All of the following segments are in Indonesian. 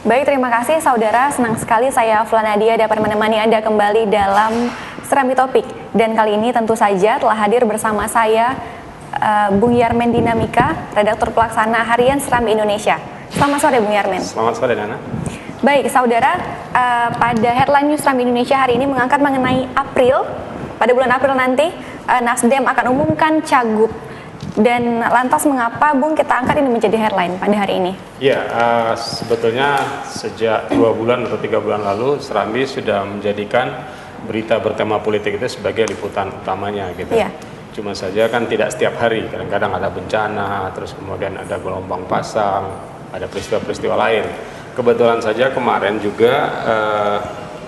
Baik, terima kasih saudara. Senang sekali saya Flanadia dapat menemani Anda kembali dalam Serambi Topik. Dan kali ini tentu saja telah hadir bersama saya Bung Yarmen Dinamika, redaktur pelaksana harian Serambi Indonesia. Selamat sore Bung Yarmen. Selamat sore Nana. Baik saudara, pada headline news Serambi Indonesia hari ini mengangkat mengenai April. Pada bulan April nanti Nasdem akan umumkan cagup. Dan lantas mengapa Bung kita angkat ini menjadi headline pada hari ini? Ya, sebetulnya sejak 2 bulan atau 3 bulan lalu Serambi sudah menjadikan berita bertema politik itu sebagai liputan utamanya gitu. Ya. Cuma saja kan tidak setiap hari, kadang-kadang ada bencana, terus kemudian ada gelombang pasang, ada peristiwa-peristiwa lain. Kebetulan saja kemarin juga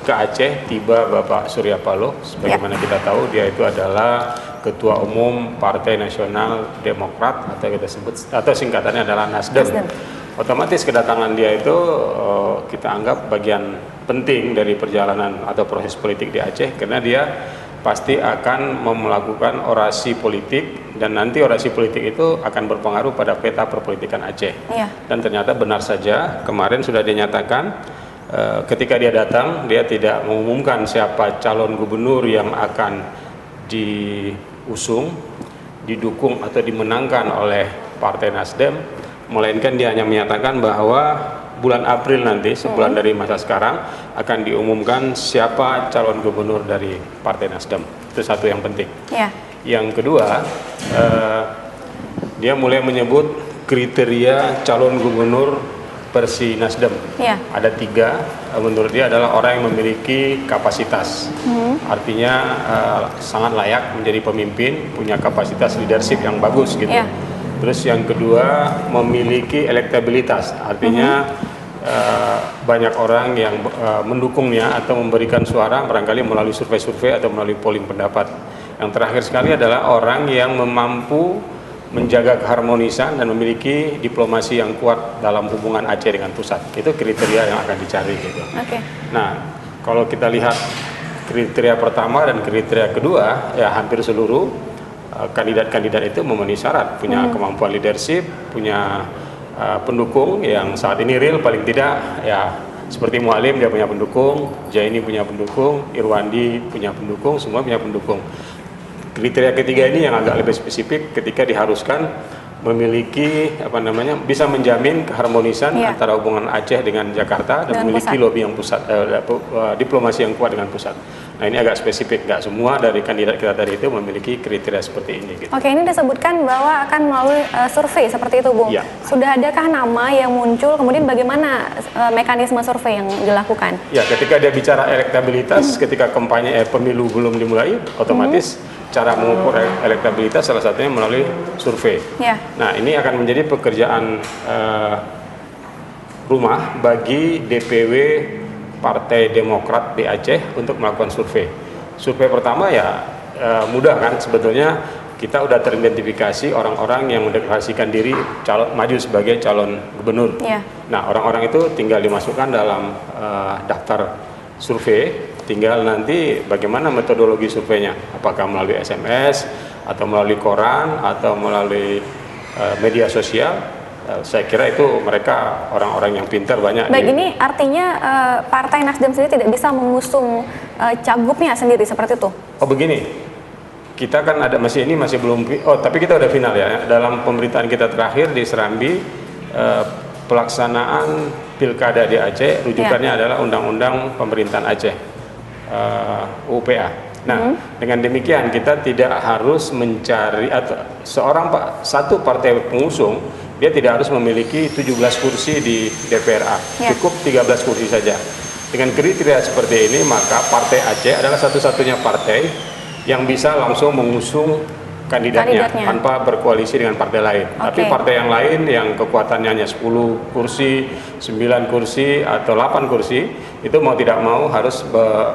ke Aceh tiba Bapak Surya Paloh, sebagaimana kita tahu dia itu adalah Ketua Umum Partai Nasional Demokrat atau kita sebut atau singkatannya adalah Nasdem. Otomatis kedatangan dia itu kita anggap bagian penting dari perjalanan atau proses politik di Aceh, karena dia pasti akan melakukan orasi politik dan nanti orasi politik itu akan berpengaruh pada peta perpolitikan Aceh. Dan ternyata benar saja kemarin sudah dinyatakan ketika dia datang dia tidak mengumumkan siapa calon gubernur yang akan diusung, didukung atau dimenangkan oleh Partai Nasdem, melainkan dia hanya menyatakan bahwa bulan April nanti, sebulan dari masa sekarang, akan diumumkan siapa calon gubernur dari Partai Nasdem. Itu satu yang penting. Yang kedua, dia mulai menyebut kriteria calon gubernur versi Nasdem. Ada 3, menurut dia adalah orang yang memiliki kapasitas. Artinya sangat layak menjadi pemimpin, punya kapasitas leadership yang bagus gitu. Terus yang kedua, memiliki elektabilitas. Artinya banyak orang yang mendukungnya atau memberikan suara barangkali melalui survei-survei atau melalui polling pendapat. Yang terakhir sekali adalah orang yang mampu menjaga keharmonisan dan memiliki diplomasi yang kuat dalam hubungan Aceh dengan pusat. Itu kriteria yang akan dicari gitu. Nah, kalau kita lihat kriteria pertama dan kriteria kedua, ya hampir seluruh kandidat-kandidat itu memenuhi syarat, punya kemampuan leadership, punya pendukung yang saat ini real, paling tidak ya seperti Mualim dia punya pendukung, Jaini punya pendukung, Irwandi punya pendukung, semua punya pendukung. Kriteria ketiga ini yang agak lebih spesifik ketika diharuskan memiliki bisa menjamin keharmonisan antara hubungan Aceh dengan Jakarta dan memiliki lobby yang pusat, diplomasi yang kuat dengan pusat. Nah ini agak spesifik, nggak semua dari kandidat kita tadi itu memiliki kriteria seperti ini. Gitu. Oke, ini disebutkan bahwa akan melalui survei seperti itu, Bung. Sudah adakah nama yang muncul? Kemudian bagaimana mekanisme survei yang dilakukan? Ya, ketika dia bicara elektabilitas, ketika kampanye pemilu belum dimulai, otomatis cara mengukur elektabilitas salah satunya melalui survei. Nah ini akan menjadi pekerjaan rumah bagi DPW Partai Demokrat di Aceh untuk melakukan survei. Survei pertama ya mudah kan, sebetulnya kita udah teridentifikasi orang-orang yang mendeklarasikan diri maju sebagai calon gubernur. Nah orang-orang itu tinggal dimasukkan dalam daftar survei. Tinggal nanti bagaimana metodologi surveinya, apakah melalui SMS atau melalui koran atau melalui media sosial. Saya kira itu mereka orang-orang yang pintar banyak. Baik, ini artinya Partai Nasdem sendiri tidak bisa mengusung cagupnya sendiri seperti itu? Oh begini, kita kan masih belum, tapi kita udah final ya. Dalam pemberitaan kita terakhir di Serambi, pelaksanaan pilkada di Aceh, rujukannya adalah Undang-Undang Pemerintahan Aceh. UPA. Nah, dengan demikian kita tidak harus mencari atau satu partai pengusung dia tidak harus memiliki 17 kursi di DPRA, cukup 13 kursi saja. Dengan kriteria seperti ini maka Partai Aceh adalah satu-satunya partai yang bisa langsung mengusung kandidatnya tanpa berkoalisi dengan partai lain. Tapi partai yang lain yang kekuatannya hanya 10 kursi, 9 kursi atau 8 kursi itu mau tidak mau harus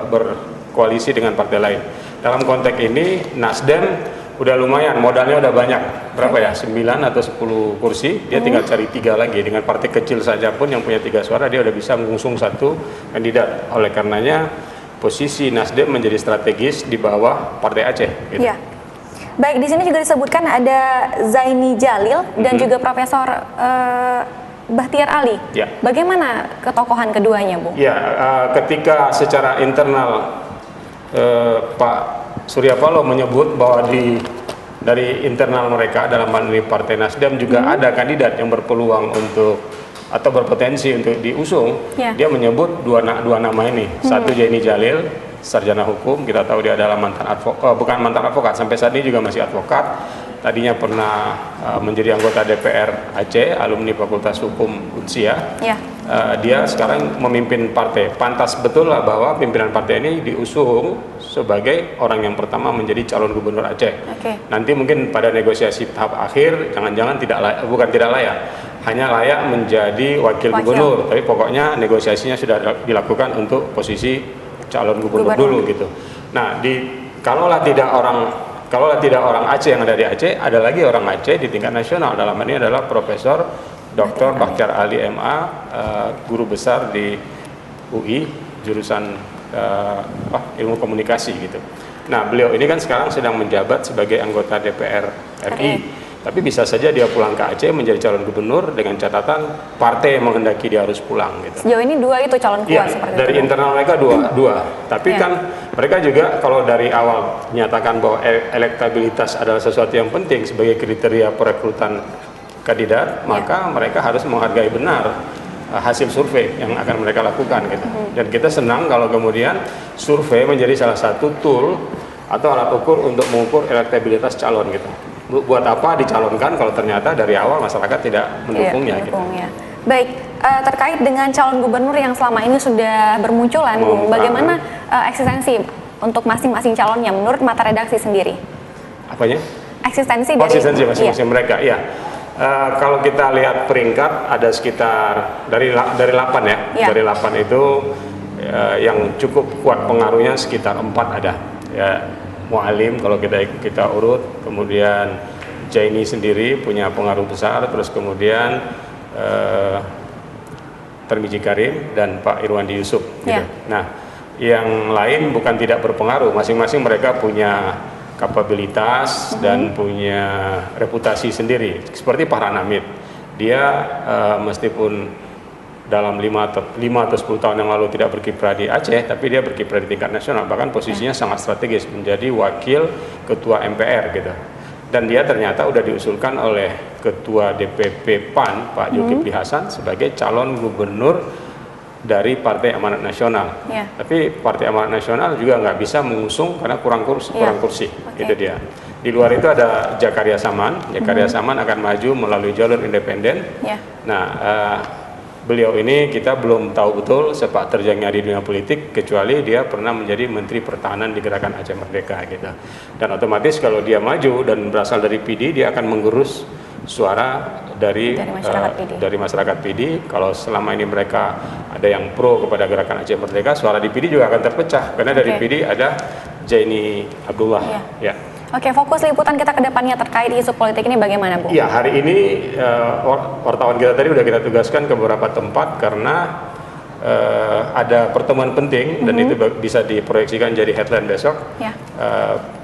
berkoalisi dengan partai lain. Dalam konteks ini Nasdem udah lumayan, modalnya udah banyak. Berapa ya? 9 atau 10 kursi, dia tinggal cari 3 lagi. Dengan partai kecil saja pun yang punya 3 suara dia udah bisa mengusung 1 kandidat. Oleh karenanya posisi Nasdem menjadi strategis di bawah Partai Aceh gitu. Baik, di sini juga disebutkan ada Zaini Jalil dan juga Profesor Bahtiar Ali. Ya. Bagaimana ketokohan keduanya, Bung? Ya, ketika secara internal Pak Surya Paloh menyebut bahwa dari internal mereka dalam hal ini Partai Nasdem juga ada kandidat yang berpeluang untuk atau berpotensi untuk diusung. Dia menyebut dua nama ini. Satu Jenny Jalil, sarjana hukum, kita tahu dia adalah mantan advokat, bukan mantan advokat, sampai saat ini juga masih advokat. Tadinya pernah menjadi anggota DPR Aceh, alumni Fakultas Hukum Unsia. Dia sekarang memimpin partai. Pantas betul lah bahwa pimpinan partai ini diusung sebagai orang yang pertama menjadi calon gubernur Aceh. Nanti mungkin pada negosiasi tahap akhir, jangan-jangan bukan tidak layak, hanya layak menjadi wakil gubernur. Tapi pokoknya negosiasinya sudah dilakukan untuk posisi calon gubernur dulu gitu. Nah, kalaulah tidak orang Aceh yang ada di Aceh, ada lagi orang Aceh di tingkat nasional. Dalam ini adalah Profesor Dr. Bahtiar Ali MA, guru besar di UI, jurusan ilmu komunikasi gitu. Nah, beliau ini kan sekarang sedang menjabat sebagai anggota DPR RI. Tapi bisa saja dia pulang ke Aceh menjadi calon gubernur dengan catatan partai yang menghendaki dia harus pulang gitu. Sejauh ini dua itu calon kuat seperti dari itu. internal mereka dua. Tapi kan mereka juga kalau dari awal menyatakan bahwa elektabilitas adalah sesuatu yang penting sebagai kriteria perekrutan kandidat, maka mereka harus menghargai benar hasil survei yang akan mereka lakukan gitu. Dan kita senang kalau kemudian survei menjadi salah satu tool atau alat ukur untuk mengukur elektabilitas calon gitu. Buat apa dicalonkan kalau ternyata dari awal masyarakat tidak mendukungnya. Gitu. Baik, terkait dengan calon gubernur yang selama ini sudah bermunculan, bagaimana eksistensi untuk masing-masing calonnya menurut mata redaksi sendiri? Apanya? Eksistensi masing-masing mereka, iya. Kalau kita lihat peringkat ada sekitar dari 8 ya. Dari 8 itu yang cukup kuat pengaruhnya sekitar 4 ada. Ya, Mu'alim kalau kita urut, kemudian Jaini sendiri punya pengaruh besar, terus kemudian Tarmizi Karim dan Pak Irwandi Yusuf gitu. Nah, yang lain bukan tidak berpengaruh, masing-masing mereka punya kapabilitas dan punya reputasi sendiri. Seperti Pak Ranamit, dia meskipun dalam 5 atau 10 tahun yang lalu tidak berkiprah di Aceh, tapi dia berkiprah di tingkat nasional, bahkan posisinya sangat strategis menjadi wakil ketua MPR gitu. Dan dia ternyata udah diusulkan oleh ketua DPP PAN Pak Zulkifli Hasan sebagai calon gubernur dari Partai Amanat Nasional. Tapi Partai Amanat Nasional juga nggak bisa mengusung karena kurang kursi. Itu dia. Di luar itu ada Jakaria Saman. Jakaria Saman akan maju melalui jalur independen. Nah, beliau ini kita belum tahu betul sepak terjangnya di dunia politik, kecuali dia pernah menjadi Menteri Pertahanan di Gerakan Aceh Merdeka gitu. Dan otomatis kalau dia maju dan berasal dari PD, dia akan menggerus suara dari masyarakat PD. Kalau selama ini mereka ada yang pro kepada Gerakan Aceh Merdeka, suara di PD juga akan terpecah karena dari PD ada Jaini Abdullah. Oke, fokus liputan kita ke depannya terkait isu politik ini bagaimana, Bu? Ya, hari ini wartawan kita tadi udah kita tugaskan ke beberapa tempat karena ada pertemuan penting dan itu bisa diproyeksikan jadi headline besok.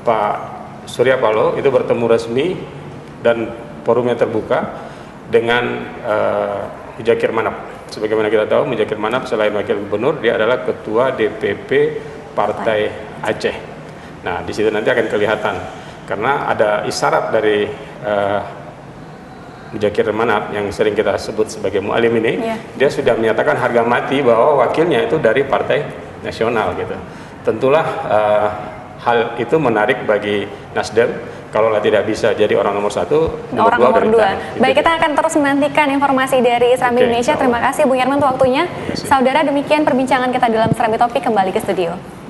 Pak Surya Paloh itu bertemu resmi dan forumnya terbuka dengan Muzakir Manap. Sebagaimana kita tahu, Muzakir Manap selain wakil gubernur, dia adalah ketua DPP Partai Aceh. Nah, di situ nanti akan kelihatan karena ada isyarat dari Muzakir Manap yang sering kita sebut sebagai Mu'alim ini, dia sudah menyatakan harga mati bahwa wakilnya itu dari Partai Nasional gitu. Tentulah hal itu menarik bagi Nasdem. Kalau tidak bisa jadi orang nomor 1, nomor 2. Baik, kita akan terus menantikan informasi dari Serambi Indonesia. Terima kasih Bung Yarman untuk waktunya. Saudara, demikian perbincangan kita dalam Serambi Topik, kembali ke studio.